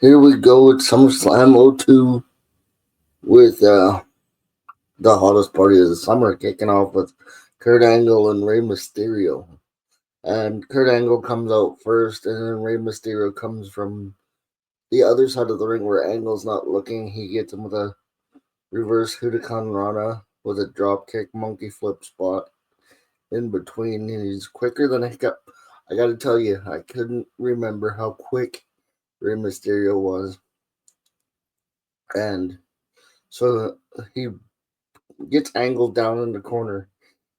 Here we go at SummerSlam '02 with the hottest party of the summer, kicking off with Kurt Angle and Rey Mysterio. And Kurt Angle comes out first, and then Rey Mysterio comes from the other side of the ring where Angle's not looking. He gets him with a reverse Huracan Rana with a dropkick monkey flip spot in between. And he's quicker than a hiccup. I gotta tell you, I couldn't remember how quick Rey Mysterio was. And so he gets Angle down in the corner.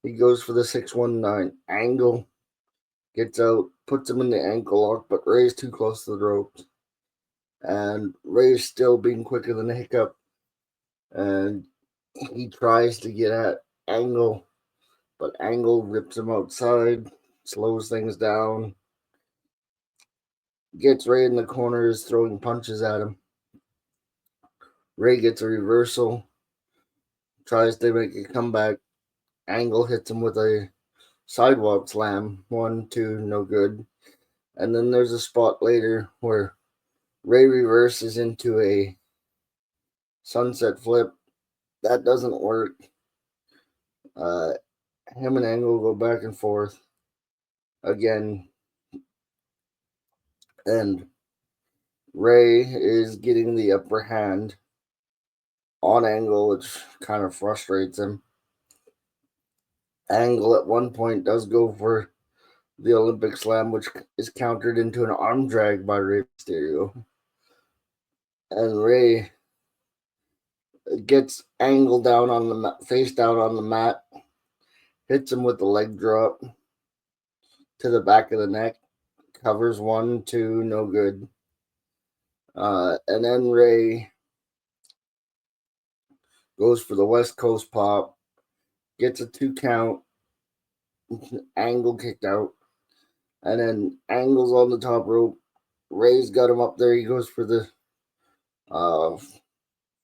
He goes for the 619. Angle gets out, puts him in the ankle lock, but Ray's too close to the ropes. And Ray's still being quicker than a hiccup. And he tries to get at Angle, but Angle rips him outside, slows things down, gets Ray in the corners, throwing punches at him. Ray gets a reversal, tries to make a comeback. Angle hits him with a sidewalk slam. 1, 2, no good. And then there's a spot later where Ray reverses into a sunset flip. That doesn't work. Him and Angle go back and forth again. And Ray is getting the upper hand on Angle, which kind of frustrates him. Angle at one point does go for the Olympic Slam, which is countered into an arm drag by Rey Mysterio. And Ray gets Angle down on the face down on the mat, hits him with the leg drop to the back of the neck, covers 1, 2, no good. And then Ray goes for the West Coast pop, gets a 2 count, Angle kicked out, and then Angle's on the top rope. Ray's got him up there. He goes for the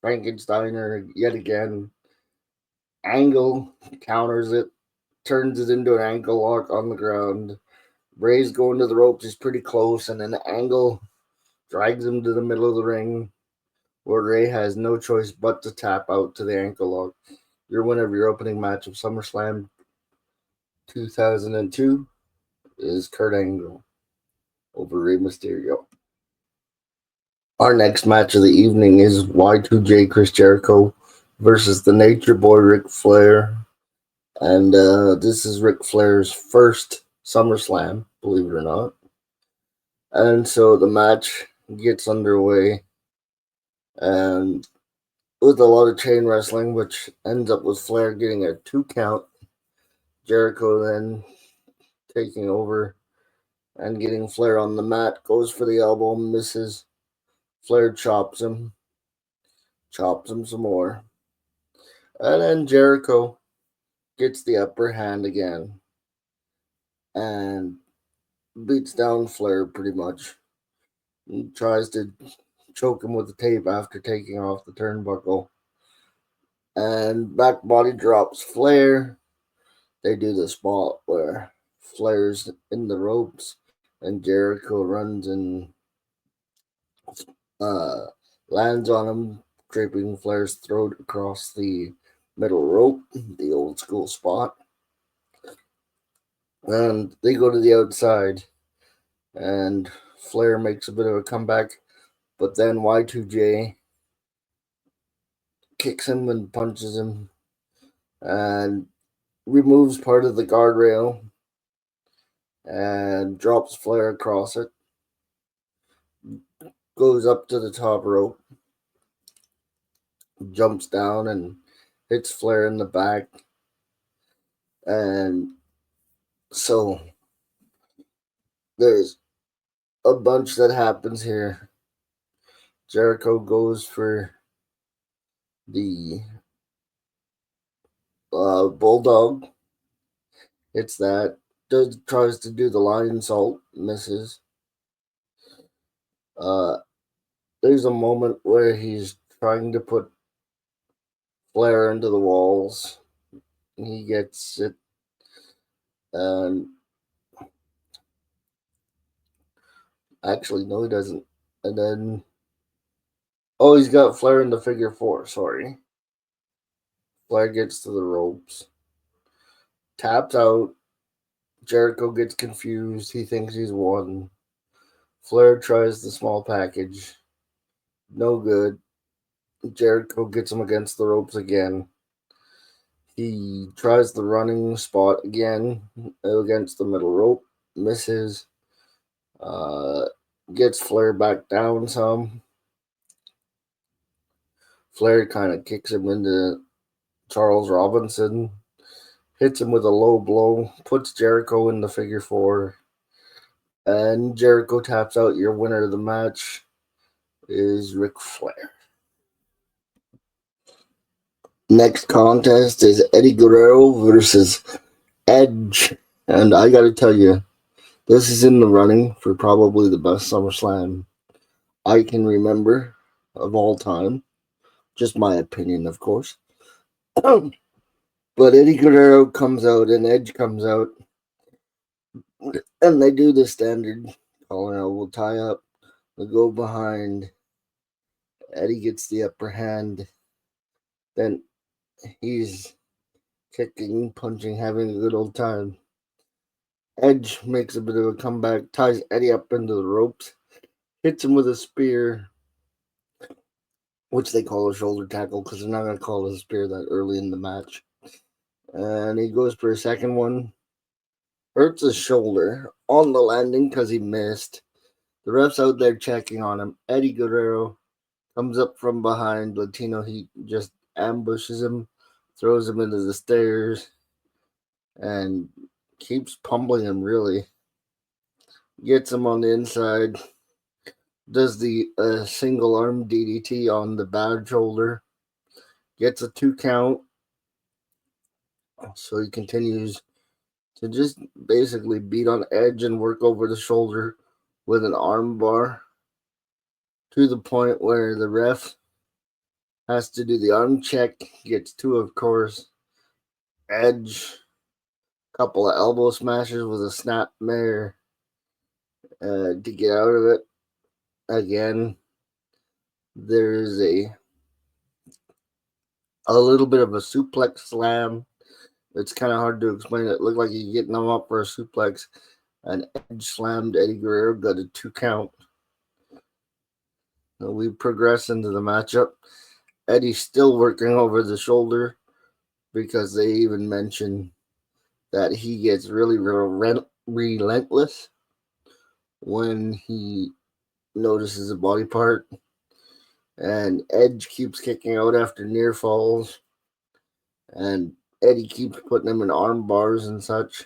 Frankensteiner yet again. Angle counters it, turns it into an ankle lock on the ground. Ray's going to the ropes. He's pretty close, and then Angle drags him to the middle of the ring, where Ray has no choice but to tap out to the ankle lock. Your winner of your opening match of SummerSlam 2002 is Kurt Angle over Rey Mysterio. Our next match of the evening is Y2J Chris Jericho versus the Nature Boy Ric Flair. And this is Ric Flair's first SummerSlam, believe it or not. And so the match gets underway, and with a lot of chain wrestling, which ends up with Flair getting a 2 count. Jericho then taking over and getting Flair on the mat, goes for the elbow, misses. Flair chops him some more. And then Jericho gets the upper hand again and beats down Flair pretty much. He tries to choke him with the tape after taking off the turnbuckle. And back body drops Flair. They do the spot where Flair's in the ropes and Jericho runs and lands on him, draping Flair's throat across the middle rope, the old school spot. And they go to the outside, and Flair makes a bit of a comeback, but then Y2J kicks him and punches him and removes part of the guardrail and drops Flair across it. Goes up to the top rope, jumps down and hits Flair in the back. And so there's a bunch that happens here. Jericho goes for the Bulldog. Hits that. Tries to do the lion salt. Misses. There's a moment where he's trying to put Flair into the walls. He gets it. And actually, no, he doesn't. And then, oh, he's got Flair in the figure 4, sorry. Flair gets to the ropes. Taps out. Jericho gets confused. He thinks he's won. Flair tries the small package. No good. Jericho gets him against the ropes again. He tries the running spot again against the middle rope. Misses. Gets Flair back down some. Flair kind of kicks him into Charles Robinson. Hits him with a low blow. Puts Jericho in the figure 4. And Jericho taps out. Your winner of the match is Ric Flair. Next contest is Eddie Guerrero versus Edge. And I gotta tell you, this is in the running for probably the best SummerSlam I can remember of all time. Just my opinion, of course. But Eddie Guerrero comes out and Edge comes out. And they do the standard calling out, we'll tie up, we'll go behind. Eddie gets the upper hand. Then he's kicking, punching, having a good old time. Edge makes a bit of a comeback, ties Eddie up into the ropes, hits him with a spear, which they call a shoulder tackle because they're not going to call it a spear that early in the match. And he goes for a second one, hurts his shoulder on the landing because he missed. The ref's out there checking on him. Eddie Guerrero comes up from behind. Latino Heat just ambushes him, throws him into the stairs, and keeps pummeling him, really. Gets him on the inside. Does the single arm DDT on the bad shoulder. Gets a 2 count. So he continues to just basically beat on Edge and work over the shoulder with an arm bar to the point where the ref has to do the arm check. Gets 2, of course. Edge, couple of elbow smashes with a snapmare to get out of it. Again, there's a little bit of a suplex slam. It's kind of hard to explain. It looked like he's getting him up for a suplex. And Edge slammed Eddie Guerrero, got a 2 count. So we progress into the matchup. Eddie's still working over the shoulder because they even mention that he gets really relentless when he notices a body part. And Edge keeps kicking out after near falls. And Eddie keeps putting him in arm bars and such.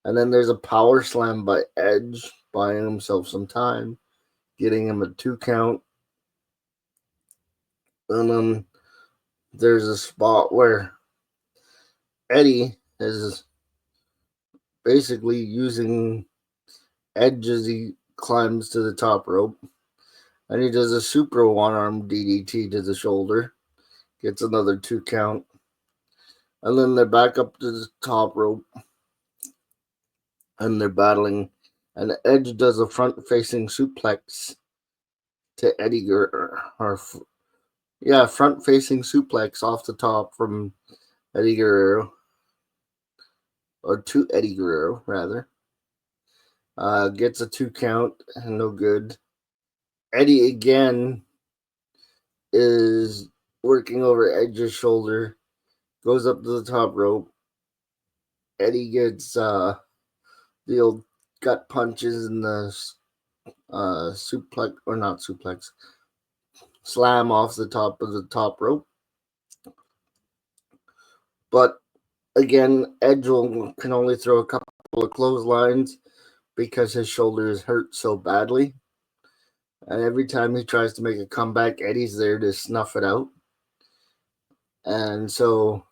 And then there's a power slam by Edge, buying himself some time, getting him a 2 count. And then there's a spot where Eddie is basically using Edge as he climbs to the top rope. And he does a super 1-arm DDT to the shoulder. Gets another 2 count. And then they're back up to the top rope. And they're battling. And Edge does a front-facing suplex to Eddie Guerrero. Front-facing suplex off the top from Eddie Guerrero. Or to Eddie Guerrero, rather. Gets a 2 count. No good. Eddie again is working over Edge's shoulder. Goes up to the top rope. Eddie gets the old gut punches and the suplex, or not suplex, slam off the top of the top rope. But again, Edge can only throw a couple of clotheslines because his shoulder is hurt so badly. And every time he tries to make a comeback, Eddie's there to snuff it out. And so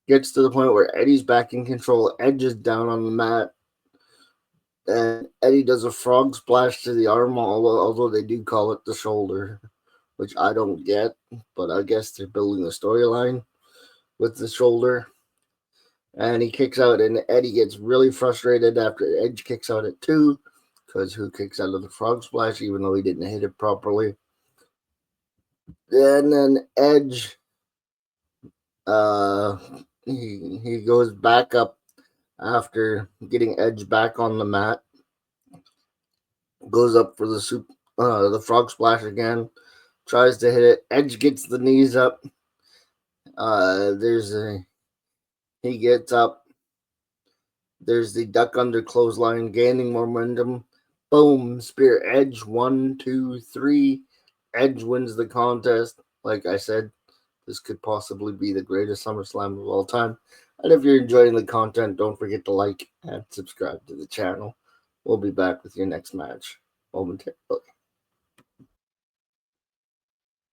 gets to the point where Eddie's back in control. Edge is down on the mat. And Eddie does a frog splash to the arm, although they do call it the shoulder, which I don't get. But I guess they're building a storyline with the shoulder. And he kicks out, and Eddie gets really frustrated after Edge kicks out at 2. because who kicks out of the frog splash even though he didn't hit it properly. And then Edge, he goes back up after getting Edge back on the mat. Goes up for the frog splash again. Tries to hit it. Edge gets the knees up. He gets up. There's the duck under clothesline, gaining momentum. Boom, spear Edge, 1, 2, 3. Edge wins the contest. Like I said, this could possibly be the greatest SummerSlam of all time. And if you're enjoying the content, don't forget to like and subscribe to the channel. We'll be back with your next match momentarily.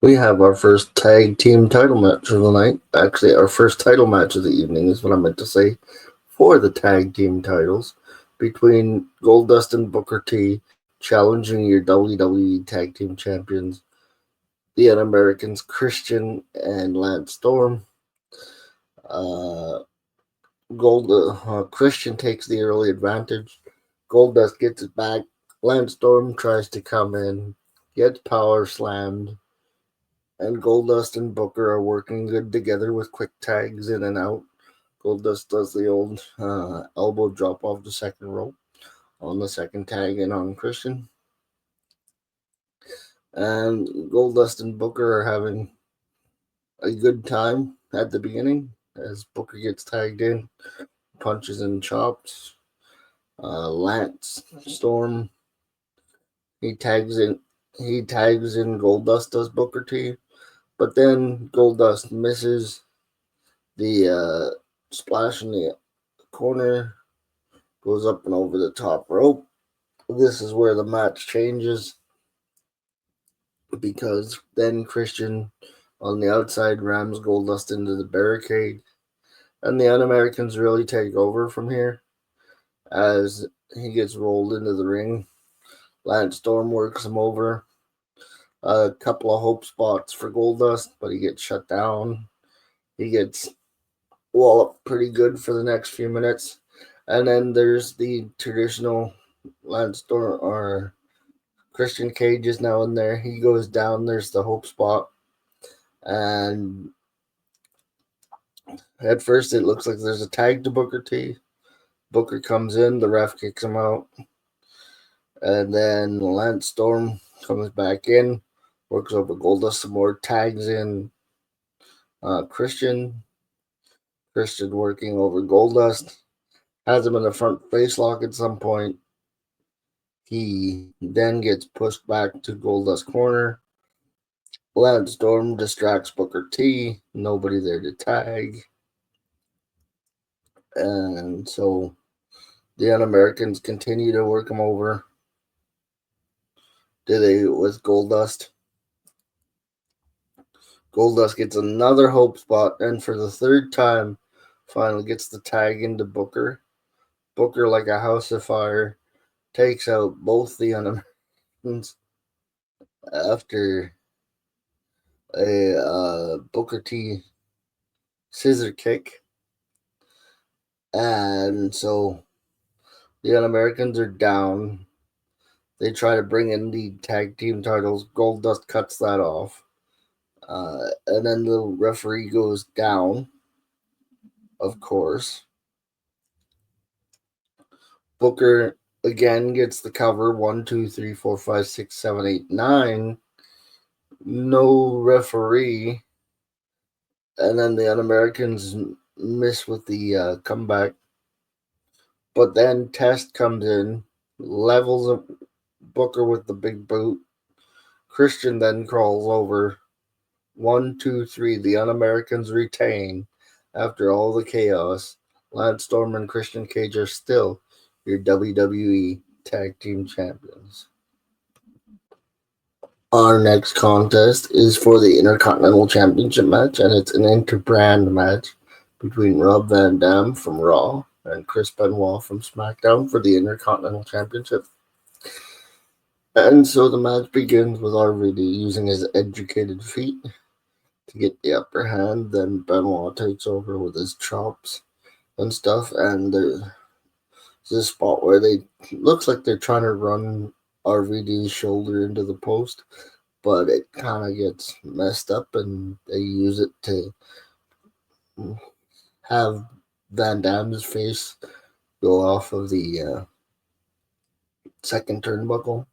We have our first tag team title match of the night. Actually, our first title match of the evening is what I meant to say, for the tag team titles, between Goldust and Booker T, challenging your WWE Tag Team Champions, the Un-Americans Christian and Lance Storm. Christian takes the early advantage. Goldust gets it back. Lance Storm tries to come in, gets power slammed, and Goldust and Booker are working good together with quick tags in and out. Goldust does the old elbow drop off the second rope on the second tag in on Christian. And Goldust and Booker are having a good time at the beginning as Booker gets tagged in, punches and chops. Lance Storm, he tags in Goldust, does Booker T, but then Goldust misses the splash in the corner, goes up and over the top rope. This is where the match changes, because then Christian on the outside rams Goldust into the barricade, and the Un-Americans really take over from here as he gets rolled into the ring. Lance Storm works him over. A couple of hope spots for Goldust, but he gets shut down. He gets walloped pretty good for the next few minutes. And then there's the traditional Lance Storm, or Christian Cage is now in there. He goes down. There's the hope spot. And at first it looks like there's a tag to Booker T. Booker comes in. The ref kicks him out. And then Lance Storm comes back in. Works over Goldust some more. Tags in Christian. Christian working over Goldust. Has him in the front face lock at some point. He then gets pushed back to Goldust's corner. Lance Storm distracts Booker T. Nobody there to tag. And so the Un-Americans continue to work him over. With Goldust. Goldust gets another hope spot, and for the third time, finally gets the tag into Booker. Booker, like a house of fire, takes out both the Un-Americans after a Booker T scissor kick. And so the Un-Americans are down. They try to bring in the tag team titles. Goldust cuts that off. And then the referee goes down, of course. Booker again gets the cover. 1, 2, 3, 4, 5, 6, 7, 8, 9. No referee. And then the Un-Americans miss with the comeback. But then Test comes in, levels Booker with the big boot. Christian then crawls over. 1, 2, 3. The Un-Americans retain. After all the chaos, Lance Storm and Christian Cage are still your WWE Tag Team Champions. Our next contest is for the Intercontinental Championship match, and it's an interbrand match between Rob Van Dam from Raw and Chris Benoit from SmackDown for the Intercontinental Championship. And so the match begins with RVD using his educated feet to get the upper hand. Then Benoit takes over with his chops and stuff, and this spot where they looks like they're trying to run RVD's shoulder into the post, but it kind of gets messed up, and they use it to have Van Damme's face go off of the second turnbuckle,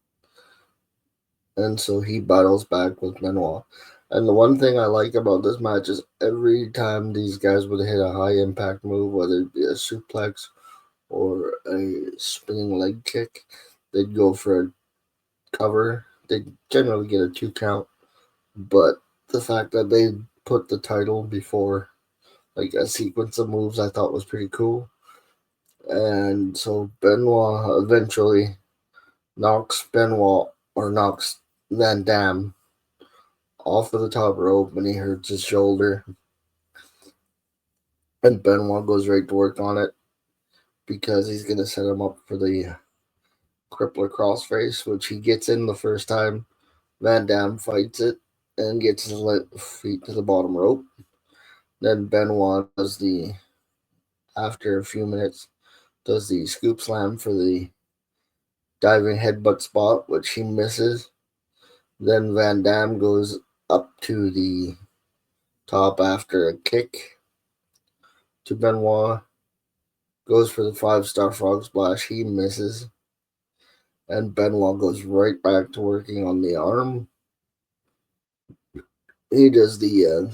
and so he battles back with Benoit. And the one thing I like about this match is every time these guys would hit a high impact move, whether it be a suplex or a spinning leg kick, they'd go for a cover. They generally get a 2 count, but the fact that they put the title before like a sequence of moves I thought was pretty cool. And so Benoit eventually knocks Van Damme off of the top rope, and he hurts his shoulder. And Benoit goes right to work on it because he's going to set him up for the crippler crossface, which he gets in the first time. Van Damme fights it and gets his feet to the bottom rope. Then Benoit after a few minutes, does the scoop slam for the diving headbutt spot, which he misses. Then Van Damme goes up to the top after a kick to Benoit. Goes for the 5-star frog splash. He misses. And Benoit goes right back to working on the arm. He does the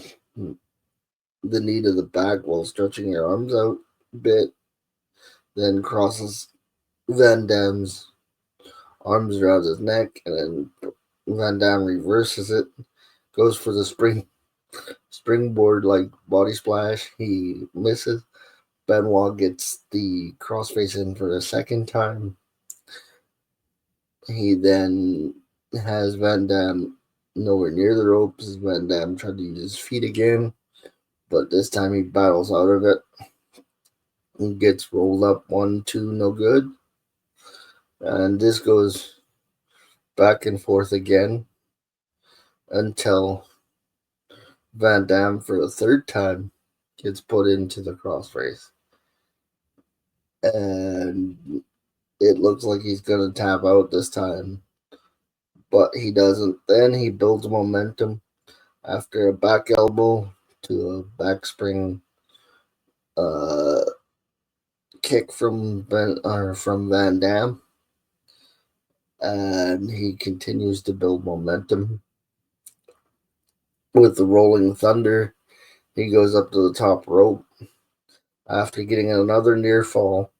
knee to the back while stretching your arms out a bit. Then crosses Van Damme's arms around his neck, and then Van Damme reverses it. Goes for the springboard like body splash. He misses. Benoit gets the crossface in for the second time. He then has Van Damme nowhere near the ropes. Van Damme tried to use his feet again, but this time he battles out of it. He gets rolled up 1-2, no good. And this goes back and forth again until Van Damme, for the third time, gets put into the crossface. And it looks like he's going to tap out this time, but he doesn't. Then he builds momentum after a back elbow to a back spring kick from Van Damme, and he continues to build momentum with the rolling thunder. He goes up to the top rope after getting another near fall,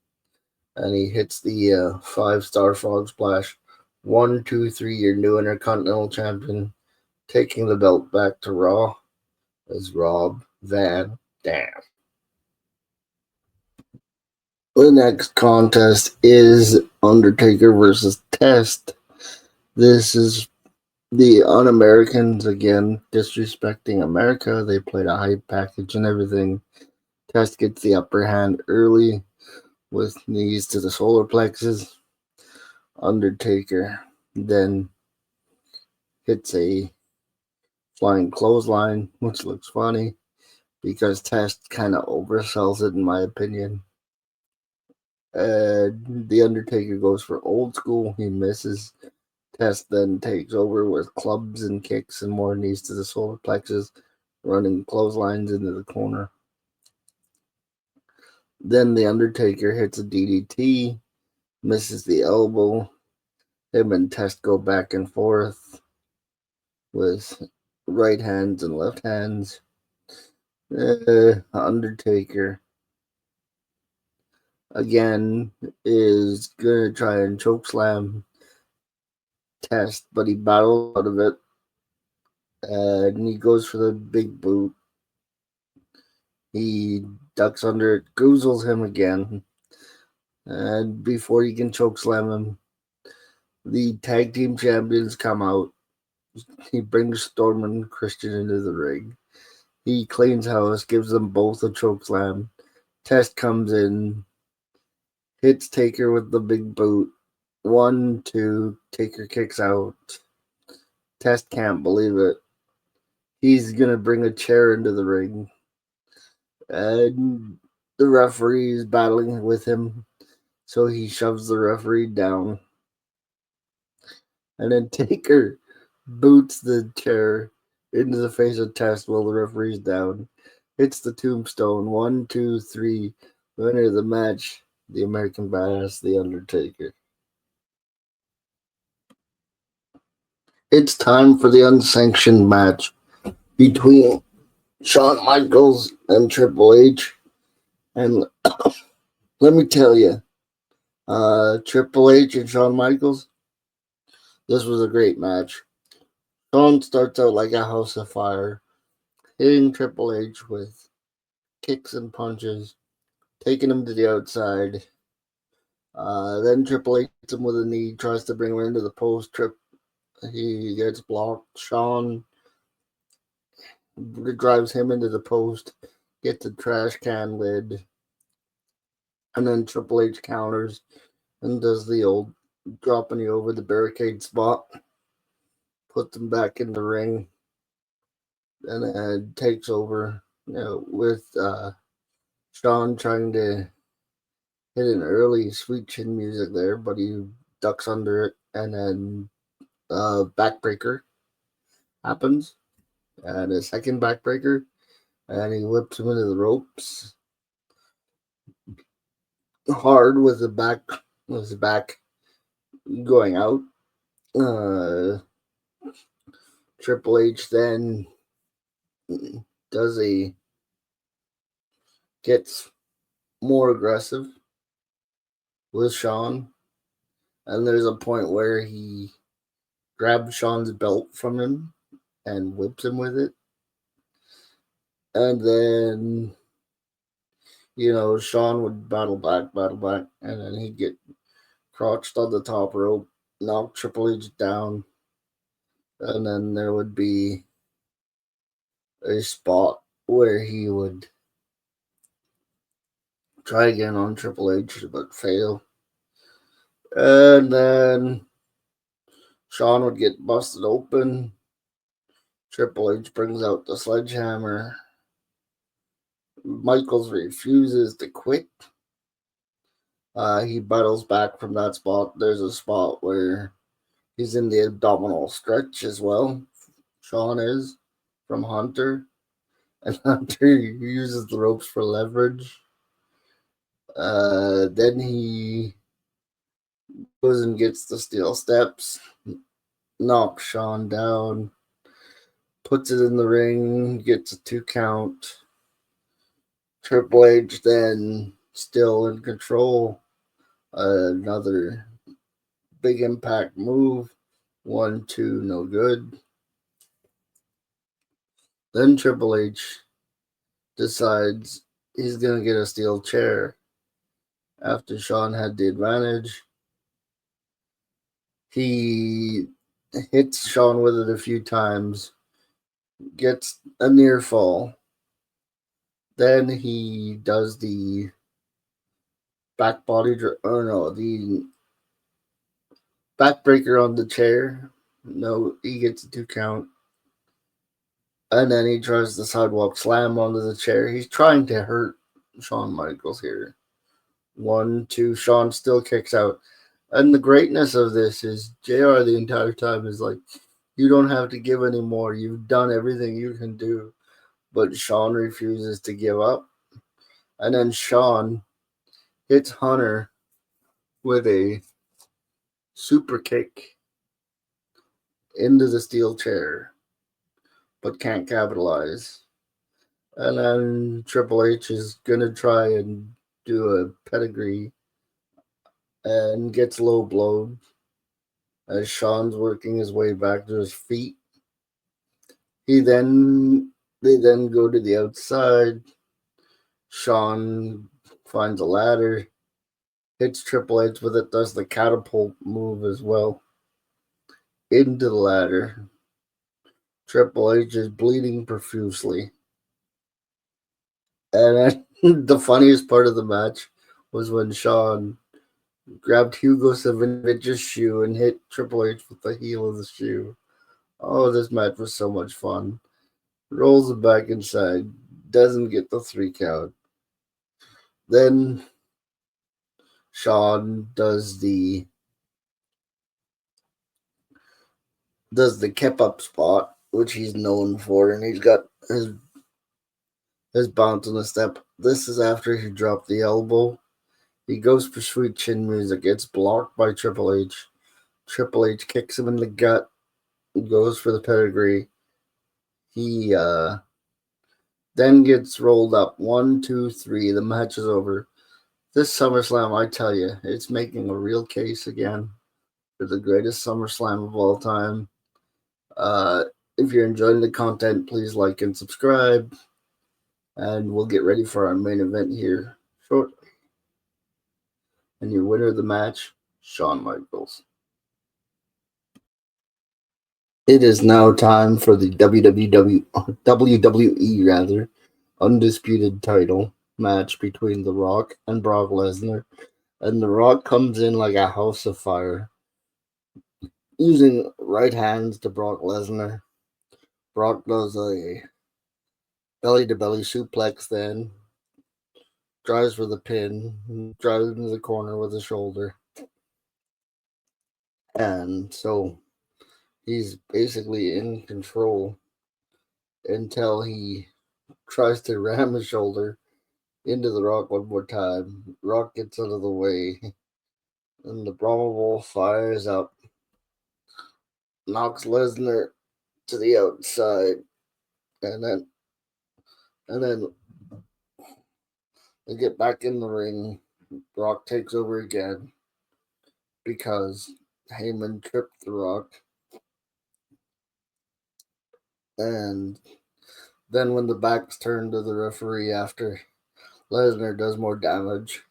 and he hits the 5-star frog splash. 1, 2, 3, your new Intercontinental Champion, taking the belt back to Raw as Rob Van Dam. The next contest is Undertaker versus Test. This is the Un-Americans again disrespecting America. They played a hype package and everything. Test gets the upper hand early with knees to the solar plexus. Undertaker then hits a flying clothesline, which looks funny because Test kind of oversells it in my opinion. The Undertaker goes for old school. He misses. Test then takes over with clubs and kicks and more knees to the solar plexus, running clotheslines into the corner. Then the Undertaker hits a DDT, misses the elbow. Him and Test go back and forth with right hands and left hands. Undertaker again is gonna try and chokeslam Test, but he battles out of it, and he goes for the big boot. He ducks under it, goozles him again, and before he can chokeslam him, the tag team champions come out. He brings Storm and Christian into the ring. He cleans house, gives them both a chokeslam. Test comes in, hits Taker with the big boot. 1, 2, Taker kicks out. Test can't believe it. He's going to bring a chair into the ring. And the referee is battling with him. So he shoves the referee down. And then Taker boots the chair into the face of Test while the referee's down. Hits the tombstone. 1, 2, 3. Winner of the match, the American Badass, the Undertaker. It's time for the unsanctioned match between Shawn Michaels and Triple H. And let me tell you, Triple H and Shawn Michaels, this was a great match. Shawn starts out like a house of fire, hitting Triple H with kicks and punches, taking him to the outside. Then Triple H hits him with a knee, tries to bring him into the post. He gets blocked. Shawn drives him into the post, gets a trash can lid, and then Triple H counters and does the old dropping you over the barricade spot, puts him back in the ring, and then takes over, with Shawn trying to hit an early sweet chin music there, but he ducks under it, and then backbreaker happens, and a second backbreaker, and he whips him into the ropes hard with his back going out. Triple H then gets more aggressive with Shawn, and there's a point where he grabs Shawn's belt from him and whips him with it. And then, Shawn would battle back, and then he'd get crouched on the top rope, knock Triple H down, and then there would be a spot where he would try again on Triple H, but fail. And then Shawn would get busted open. Triple H brings out the sledgehammer. Michaels refuses to quit. He battles back from that spot. There's a spot where he's in the abdominal stretch as well. Shawn is from Hunter. And Hunter uses the ropes for leverage. Then he goes and gets the steel steps, knocks Shawn down, puts it in the ring, gets a 2 count. Triple H then still in control. Another big impact move. 1, 2, no good. Then Triple H decides he's going to get a steel chair after Shawn had the advantage. He hits Shawn with it a few times, gets a near fall. Then he does the the backbreaker on the chair. No, he gets a 2 count. And then he tries the sidewalk slam onto the chair. He's trying to hurt Shawn Michaels here. 1, 2, Shawn still kicks out. And the greatness of this is JR the entire time is like, you don't have to give anymore. You've done everything you can do. But Shawn refuses to give up. And then Shawn hits Hunter with a super kick into the steel chair, but can't capitalize. And then Triple H is going to try and do a pedigree and gets low blown as Shawn's working his way back to his feet. They then go to the outside. Shawn finds a ladder, hits Triple H with it, does the catapult move as well into the ladder. Triple H is bleeding profusely. And the funniest part of the match was when Shawn grabbed Hugo Savinovich's shoe and hit Triple H with the heel of the shoe. Oh, this match was so much fun. Rolls it back inside, doesn't get the 3 count. Then Shawn does the kept up spot, which he's known for, and he's got his bounce on the step. This is after he dropped the elbow. He goes for sweet chin music. It's blocked by Triple H. Triple H kicks him in the gut, goes for the pedigree. He then gets rolled up. 1, 2, 3. The match is over. This SummerSlam, I tell you, it's making a real case again for the greatest SummerSlam of all time. If you're enjoying the content, please like and subscribe. And we'll get ready for our main event here shortly. And your winner of the match, Shawn Michaels. It is now time for the WWE Undisputed title match between The Rock and Brock Lesnar. And The Rock comes in like a house of fire, using right hands to Brock Lesnar. Brock does a belly-to-belly suplex, then drives for the pin, drives into the corner with a shoulder. And so he's basically in control until he tries to ram his shoulder into the Rock one more time. Rock gets out of the way, and the Brahma fires up, knocks Lesnar to the outside, and then they get back in the ring. Rock takes over again because Heyman tripped the Rock. And then when the back's turned to the referee after Lesnar does more damage,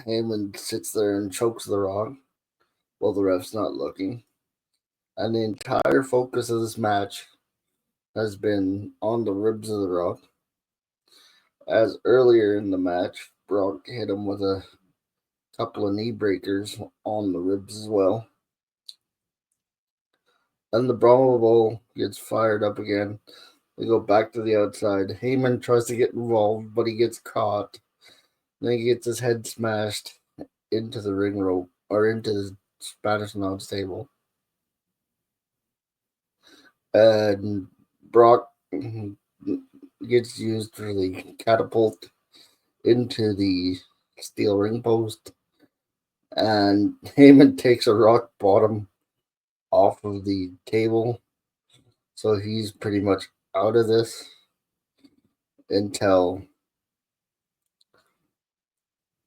Heyman sits there and chokes the Rock while the ref's not looking. And the entire focus of this match has been on the ribs of the Rock. As earlier in the match, Brock hit him with a couple of knee breakers on the ribs as well. And the Brahma Bull gets fired up again. They go back to the outside. Heyman tries to get involved, but he gets caught. Then he gets his head smashed into the ring rope, or into the Spanish announce table. And Brock gets used for the catapult into the steel ring post. And Heyman takes a rock bottom off of the table. So he's pretty much out of this until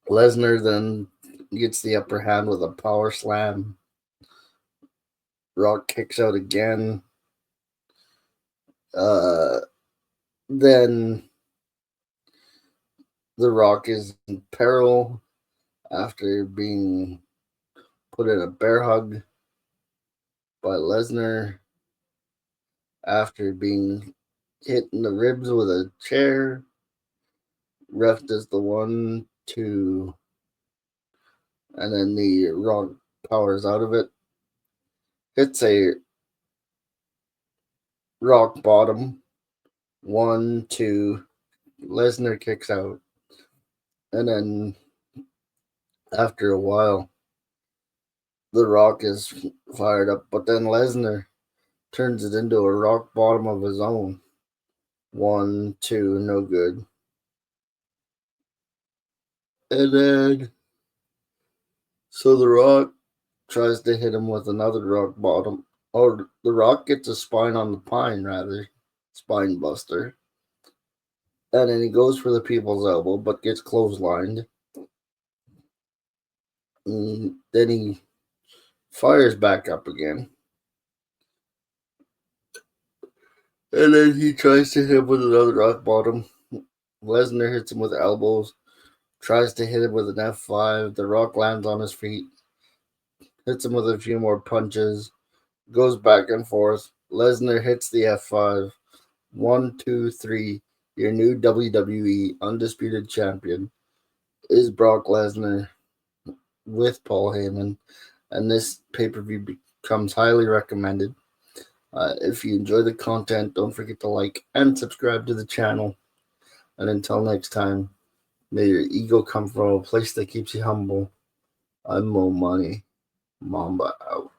Lesnar then gets the upper hand with a power slam. Rock kicks out again. Then the Rock is in peril after being put in a bear hug by Lesnar, after being hit in the ribs with a chair. Ref does the 1, 2, and then the Rock powers out of it. Hits a rock bottom. 1, 2. Lesnar kicks out. And then after a while, the Rock is fired up. But then Lesnar turns it into a rock bottom of his own. 1, 2, no good. And then, so the Rock tries to hit him with another rock bottom. Or the Rock gets a spine on the pine, rather. Spine buster. And then he goes for the people's elbow, but gets clotheslined. And then he fires back up again. And then he tries to hit him with another rock bottom. Lesnar hits him with elbows. Tries to hit him with an F5. The Rock lands on his feet. Hits him with a few more punches. Goes back and forth. Lesnar hits the F5. 1, 2, 3. Your new WWE Undisputed Champion is Brock Lesnar with Paul Heyman. And this pay-per-view becomes highly recommended. If you enjoy the content, don't forget to like and subscribe to the channel. And until next time, May your ego come from a place that keeps you humble. I'm Mo Money. Mamba out.